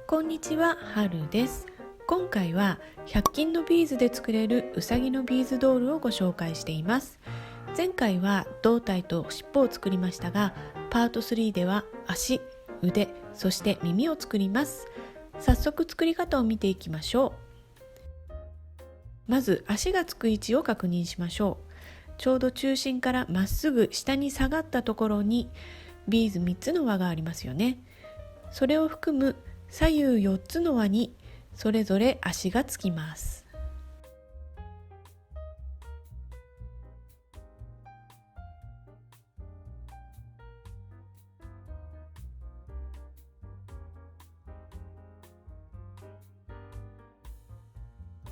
こんにちは、はるです。今回は100均のビーズで作れるうさぎのビーズドールをご紹介しています。前回は胴体と尻尾を作りましたが、パート3では足、腕、そして耳を作ります。早速作り方を見ていきましょう。まず足がつく位置を確認しましょう。ちょうど中心からまっすぐ下に下がったところにビーズ3つの輪がありますよね。それを含む左右4つの輪にそれぞれ足がつきます。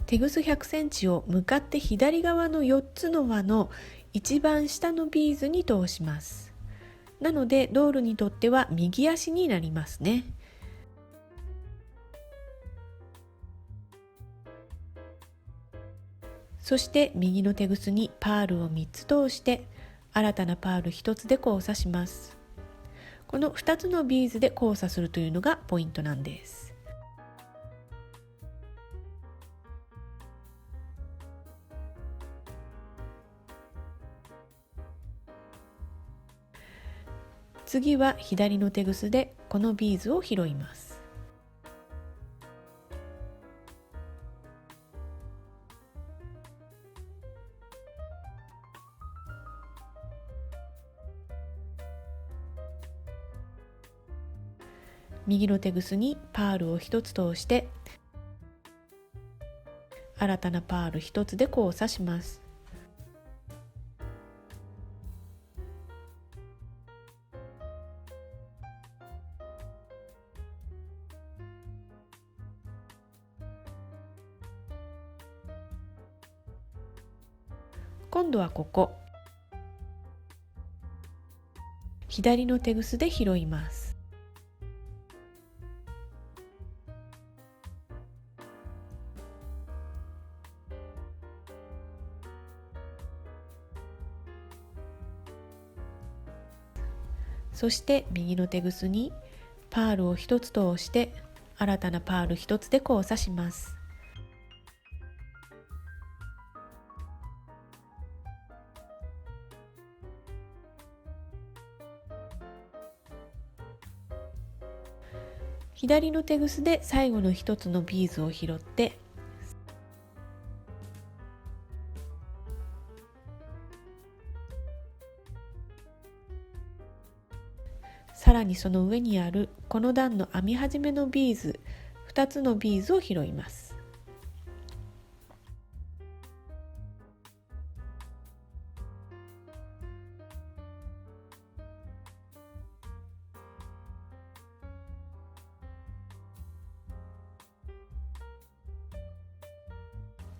テグス100センチを向かって左側の4つの輪の一番下のビーズに通します。なのでドールにとっては右足になりますね。そして右のテグスにパールを3つ通して新たなパール1つで交差します。この2つのビーズで交差するというのがポイントなんです。次は左のテグスでこのビーズを拾います。右のテグスにパールを1つ通して新たなパール1つで交差します。今度はここ左のテグスで拾います。そして右のテグスにパールを1つ通して新たなパール1つで交差します。左のテグスで最後の1つのビーズを拾ってさらにその上にあるこの段の編み始めのビーズ2つのビーズを拾います。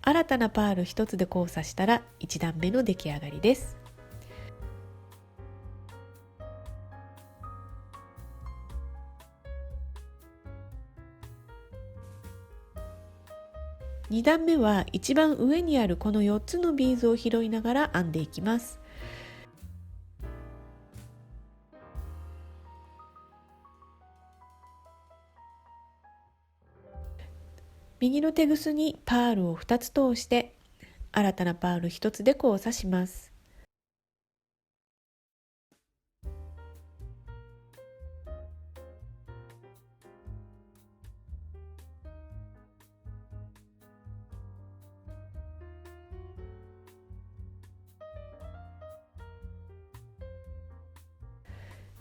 新たなパール1つで交差したら1段目の出来上がりです。2段目は一番上にあるこの4つのビーズを拾いながら編んでいきます。右のテグスにパールを2つ通して新たなパール1つで交差します。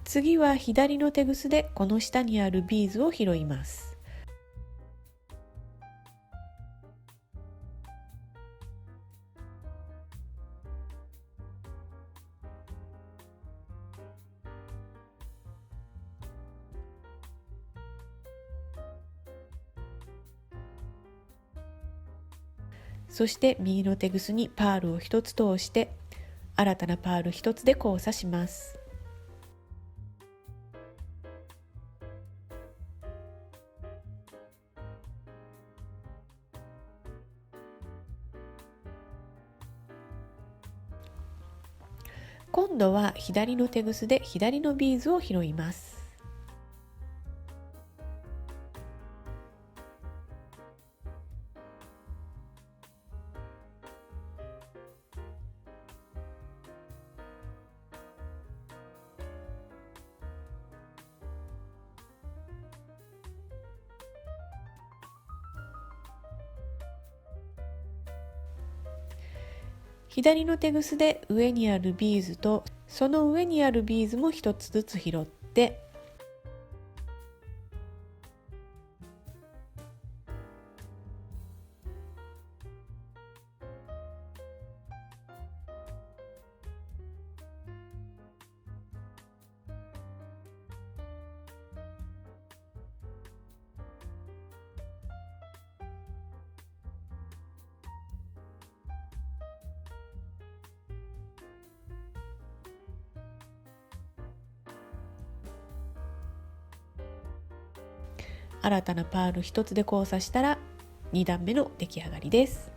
次は左のテグスでこの下にあるビーズを拾います。そして右のテグスにパールを1つ通して新たなパール1つで交差します。今度は左のテグスで左のビーズを拾います。左のテグスで上にあるビーズとその上にあるビーズも1つずつ拾って、新たなパール1つで交差したら2段目の出来上がりです。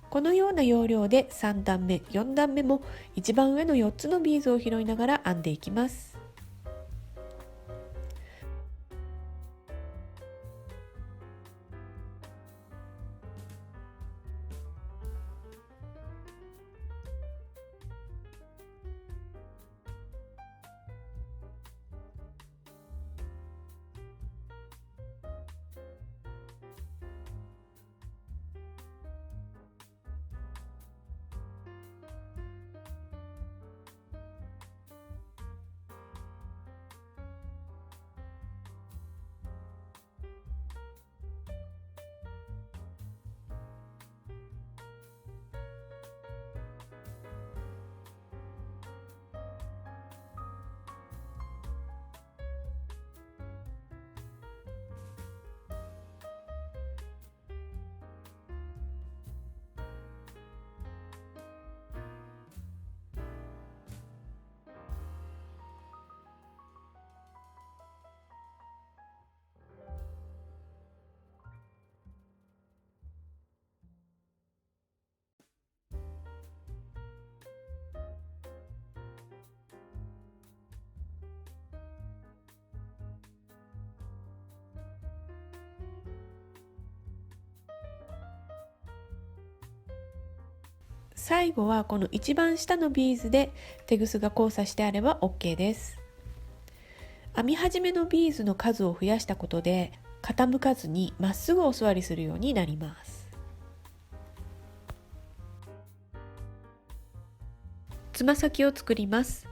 このような要領で3段目、4段目も一番上の4つのビーズを拾いながら編んでいきます。最後はこの一番下のビーズでテグスが交差してあれば OK です。編み始めのビーズの数を増やしたことで傾かずにまっすぐお座りするようになります。つま先を作ります。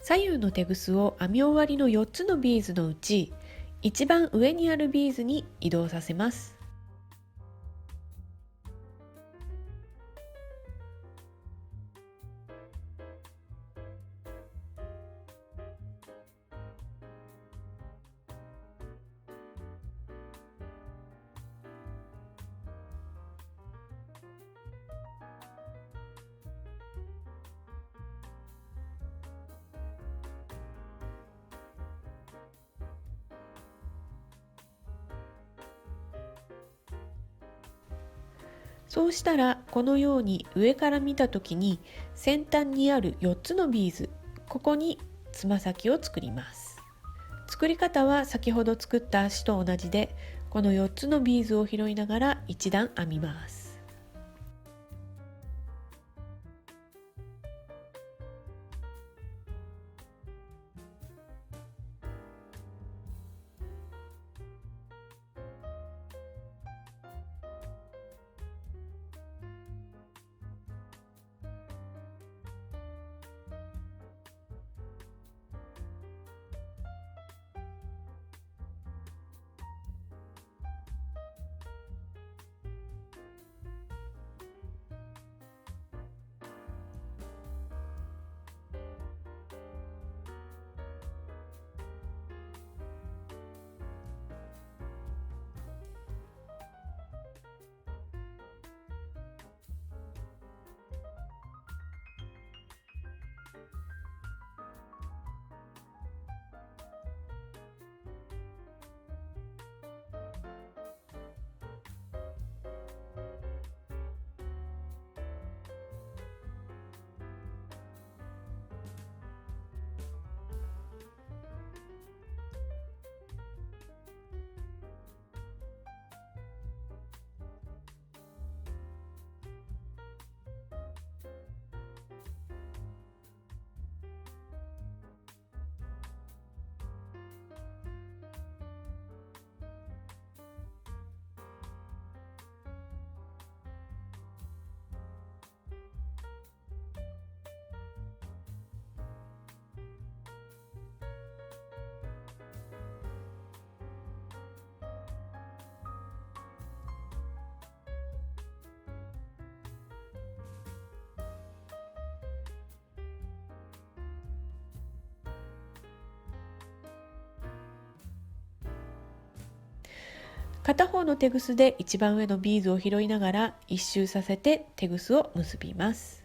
左右のテグスを編み終わりの4つのビーズのうち一番上にあるビーズに移動させます。そうしたらこのように上から見た時に先端にある4つのビーズ、ここにつま先を作ります。作り方は先ほど作った足と同じで、この4つのビーズを拾いながら1段編みます。片方のテグスで一番上のビーズを拾いながら一周させてテグスを結びます。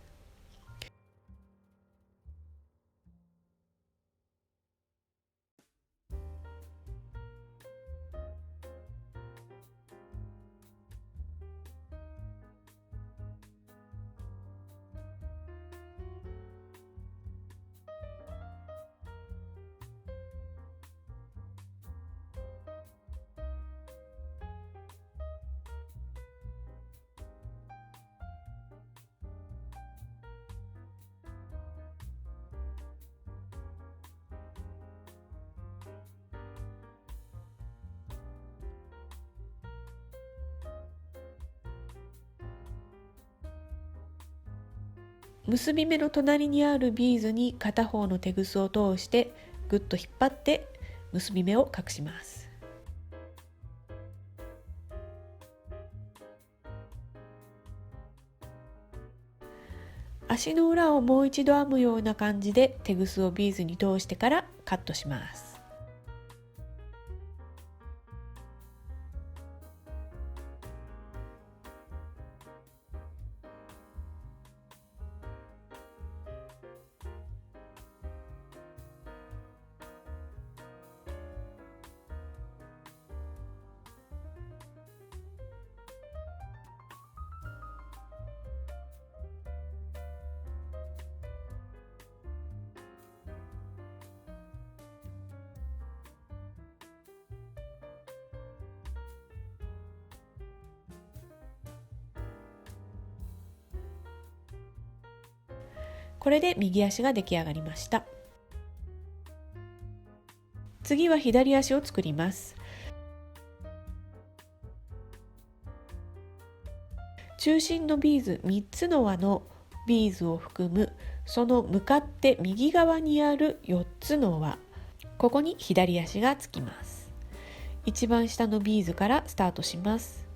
結び目の隣にあるビーズに片方のテグスを通してぐっと引っ張って結び目を隠します。足の裏をもう一度編むような感じでテグスをビーズに通してからカットします。これで右足が出来上がりました。次は左足を作ります。中心のビーズ3つの輪のビーズを含むその向かって右側にある4つの輪、ここに左足がつきます。一番下のビーズからスタートします。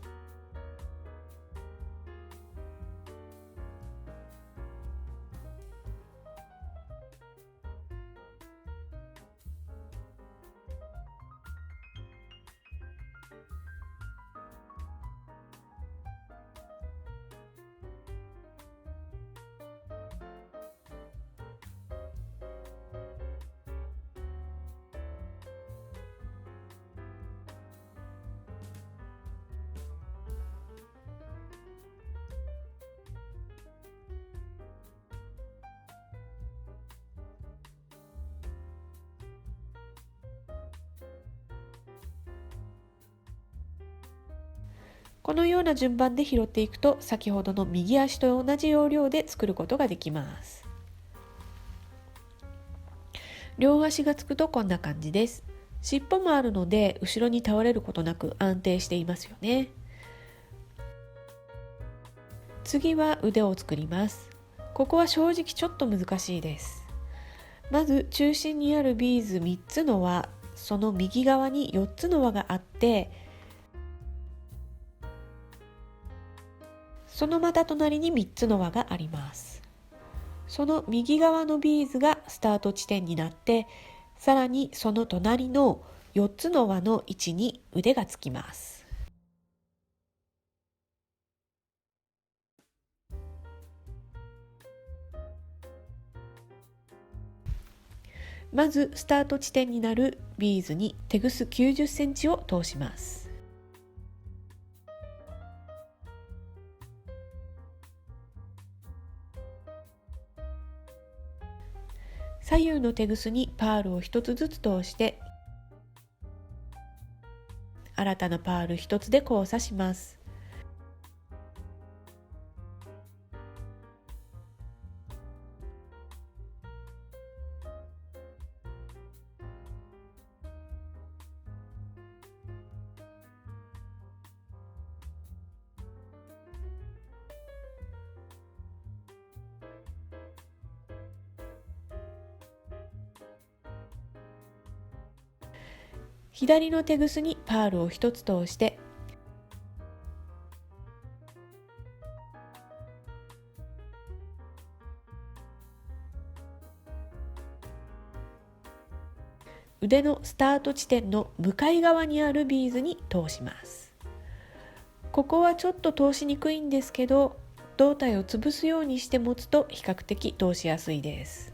このような順番で拾っていくと先ほどの右足と同じ要領で作ることができます。両足がつくとこんな感じです。尻尾もあるので後ろに倒れることなく安定していますよね。次は腕を作ります。ここは正直ちょっと難しいです。まず中心にあるビーズ3つの輪、その右側に4つの輪があって、そのまた隣に3つの輪があります。その右側のビーズがスタート地点になって、さらにその隣の4つの輪の位置に腕がつきます。まずスタート地点になるビーズにテグス90センチを通します。左右のテグスにパールを1つずつ通して新たなパール1つで交差します。左のテグスにパールを1つ通して腕のスタート地点の向かい側にあるビーズに通します。ここはちょっと通しにくいんですけど、胴体を潰すようにして持つと比較的通しやすいです。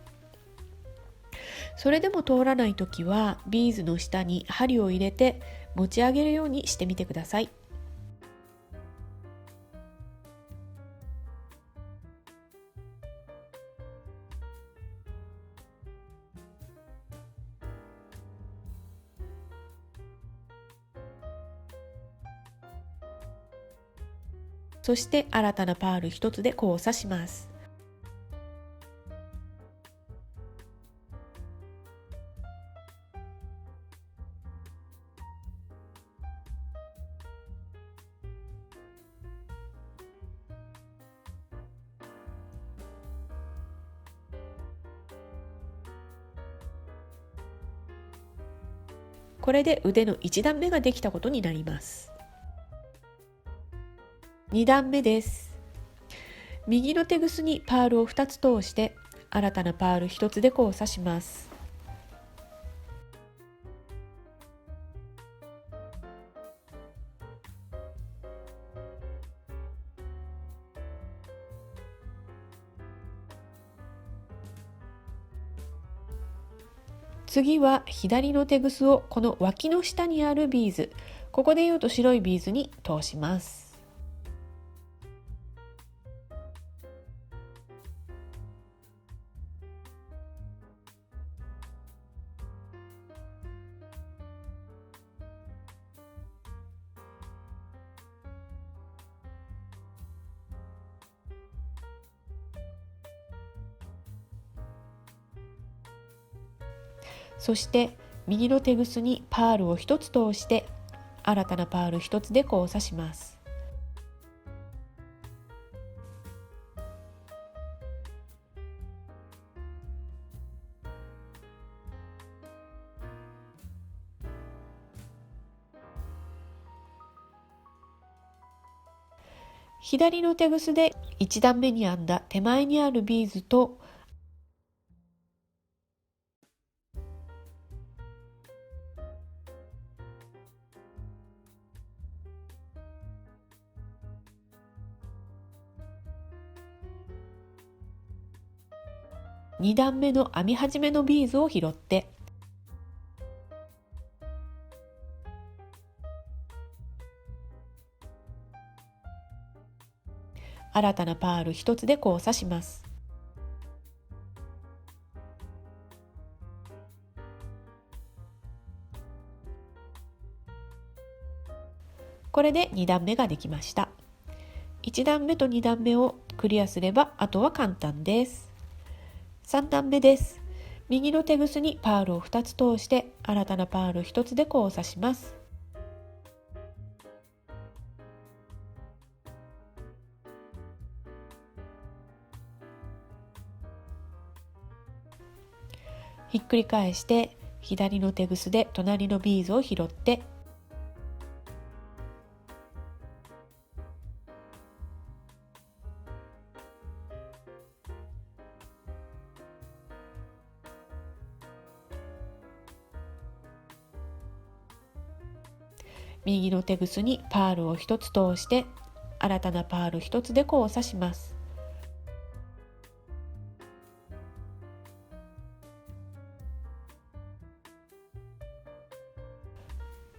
それでも通らないときはビーズの下に針を入れて持ち上げるようにしてみてください。そして新たなパール1つで交差します。これで腕の1段目ができたことになります。2段目です。右の手ぐすにパールを2つ通して新たなパール1つで交差します。次は左の手ぐすをこの脇の下にあるビーズ、ここで言うと白いビーズに通します。そして右の手ぐすにパールを1つ通して新たなパール1つで交差します。左の手ぐすで1段目に編んだ手前にあるビーズと2段目の編み始めのビーズを拾って新たなパール1つで交差します。これで2段目ができました。1段目と2段目をクリアすればあとは簡単です。3段目です。右の手ぐすにパールを2つ通して新たなパール1つで交差します。ひっくり返して左の手ぐすで隣のビーズを拾って右の手ぐすにパールを1つ通して新たなパール1つで交差します。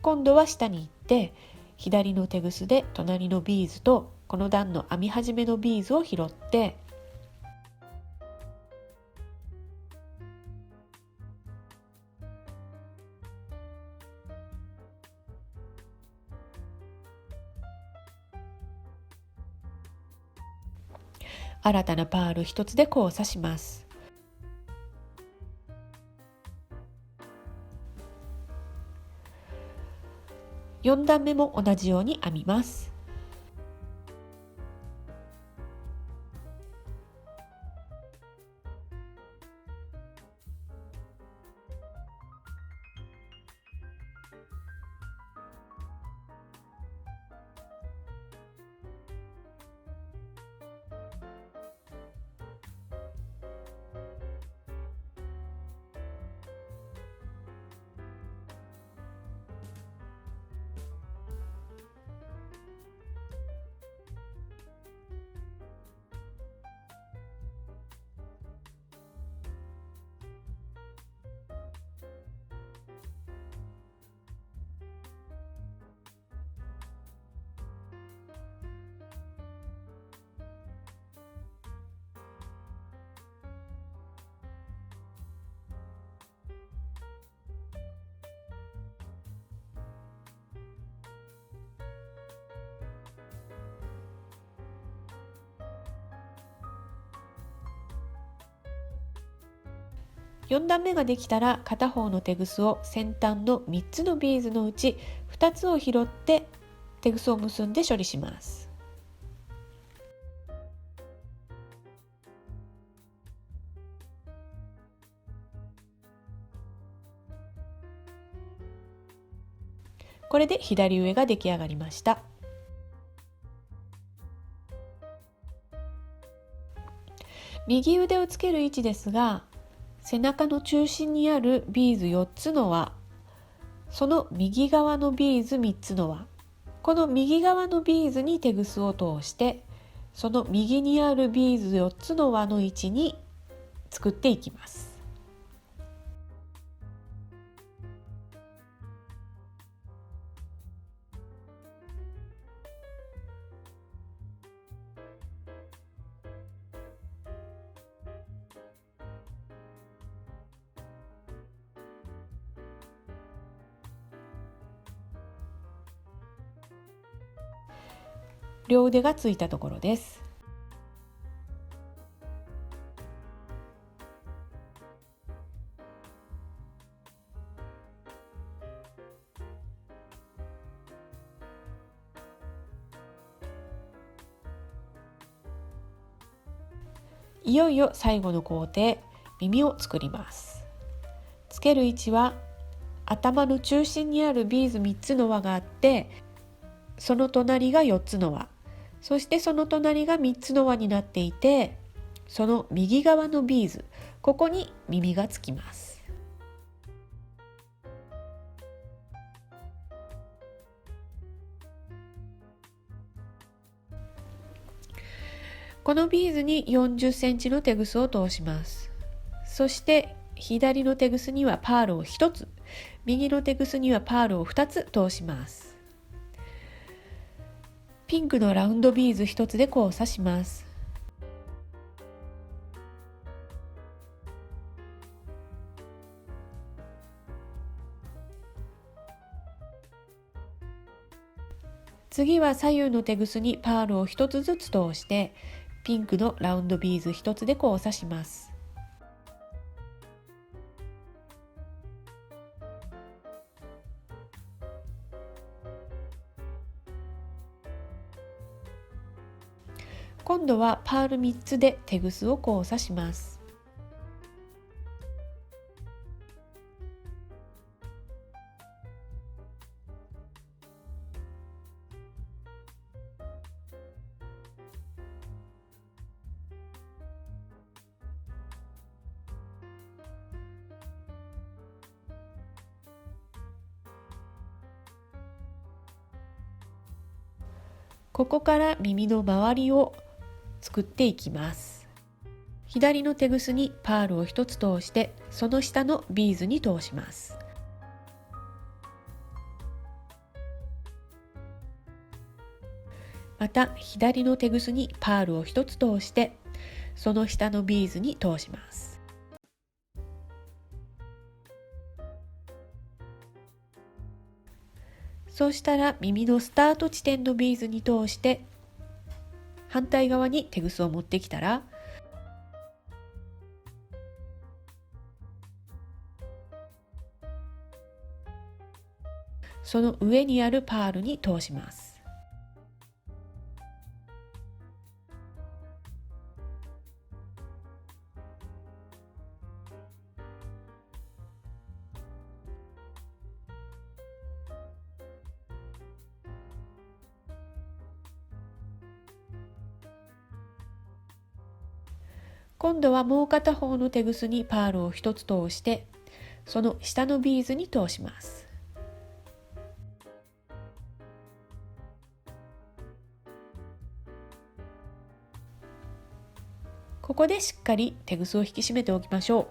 今度は下に行って左の手ぐすで隣のビーズとこの段の編み始めのビーズを拾って新たなパール1つで交差します。4段目も同じように編みます。4段目ができたら片方のテグスを先端の3つのビーズのうち2つを拾ってテグスを結んで処理します。これで左上が出来上がりました。右腕をつける位置ですが、背中の中心にあるビーズ4つの輪、その右側のビーズ3つの輪、この右側のビーズにテグスを通して、その右にあるビーズ4つの輪の位置に作っていきます。両腕がついたところです。いよいよ最後の工程、耳を作ります。つける位置は頭の中心にあるビーズ3つの輪があって、その隣が4つの輪、そしてその隣が3つの輪になっていて、その右側のビーズ、ここに耳がつきます。このビーズに40センチのテグスを通します。そして左のテグスにはパールを1つ、右のテグスにはパールを2つ通します。ピンクのラウンドビーズ1つで交差します。次は左右のテグスにパールを1つずつ通して、ピンクのラウンドビーズ1つで交差します。今度はパール3つでテグスを交差します。ここから耳の周りを作っていきます。左のテグスにパールを1つ通して、その下のビーズに通します。また左のテグスにパールを1つ通して、その下のビーズに通します。そうしたら耳のスタート地点のビーズに通して、反対側にテグスを持ってきたら、その上にあるパールに通します。今度はもう片方のテグスにパールを1つ通して、その下のビーズに通します。ここでしっかりテグスを引き締めておきましょう。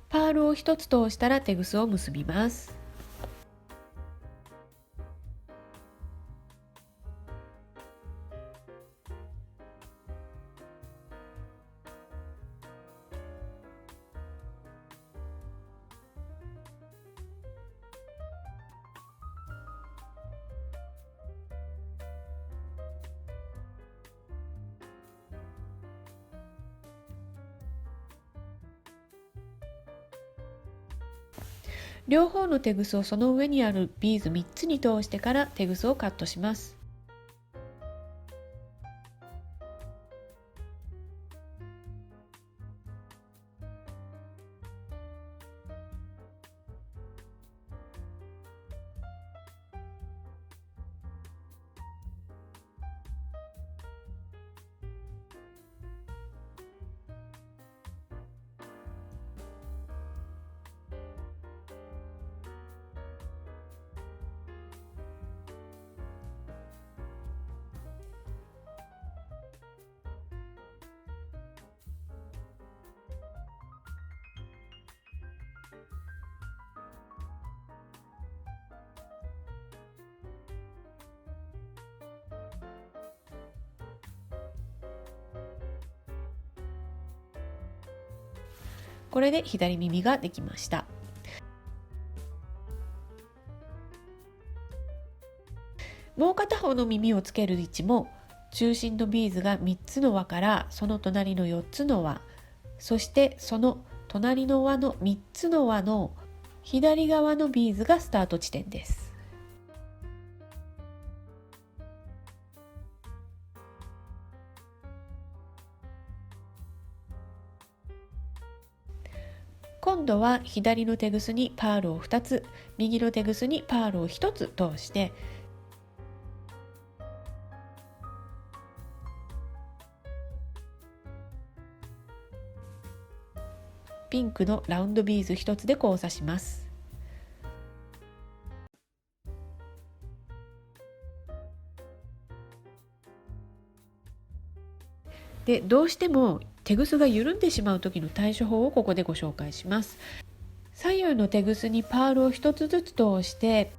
パールを1つ通したらテグスを結びます。両方のテグスをその上にあるビーズ3つに通してからテグスをカットします。これで左耳ができました。もう片方の耳をつける位置も、中心のビーズが3つの輪からその隣の4つの輪、そしてその隣の輪の3つの輪の左側のビーズがスタート地点です。今度は左のテグスにパールを2つ、右のテグスにパールを1つ通して、ピンクのラウンドビーズ1つで交差します。で、どうしてもテグスが緩んでしまう時の対処法をここでご紹介します。左右のテグスにパールを1つずつ通して、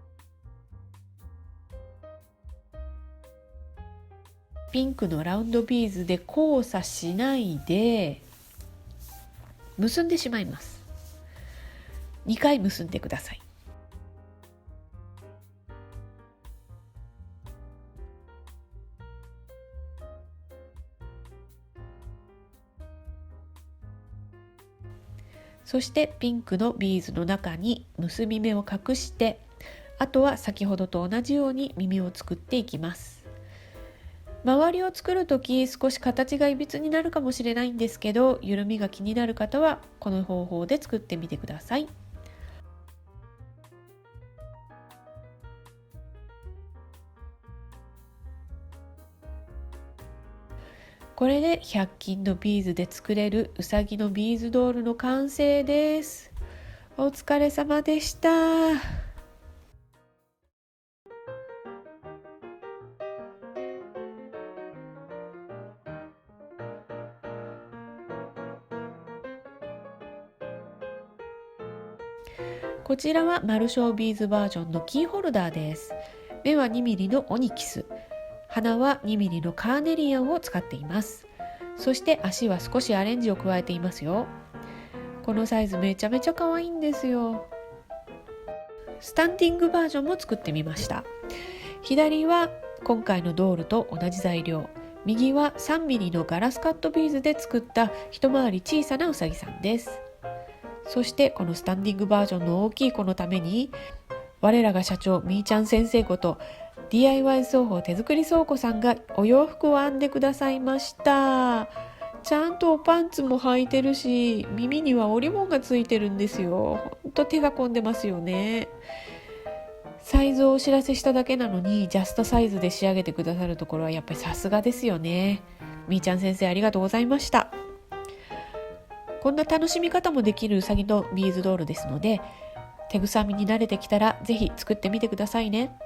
ピンクのラウンドビーズで交差しないで結んでしまいます。2回結んでください。そしてピンクのビーズの中に結び目を隠して、あとは先ほどと同じように耳を作っていきます。周りを作るとき少し形がいびつになるかもしれないんですけど、緩みが気になる方はこの方法で作ってみてください。これで100均のビーズで作れるうさぎのビーズドールの完成です。お疲れ様でした。こちらはマルショービーズバージョンのキーホルダーです。目は 2mm のオニキス、鼻は 2mm のカーネリアンを使っています。そして足は少しアレンジを加えていますよ。このサイズめちゃめちゃ可愛いんですよ。スタンディングバージョンも作ってみました。左は今回のドールと同じ材料、右は 3mm のガラスカットビーズで作った一回り小さなうさぎさんです。そしてこのスタンディングバージョンの大きい子のために、我らが社長みーちゃん先生こと DIY 奏法手作り倉庫さんがお洋服を編んでくださいました。ちゃんとパンツも履いてるし、耳には織物がついてるんですよ。ほんと手が込んでますよね。サイズをお知らせしただけなのにジャストサイズで仕上げてくださるところはやっぱりさすがですよね。みーちゃん先生ありがとうございました。こんな楽しみ方もできるうさぎのビーズドールですので、手ぐさみに慣れてきたらぜひ作ってみてくださいね。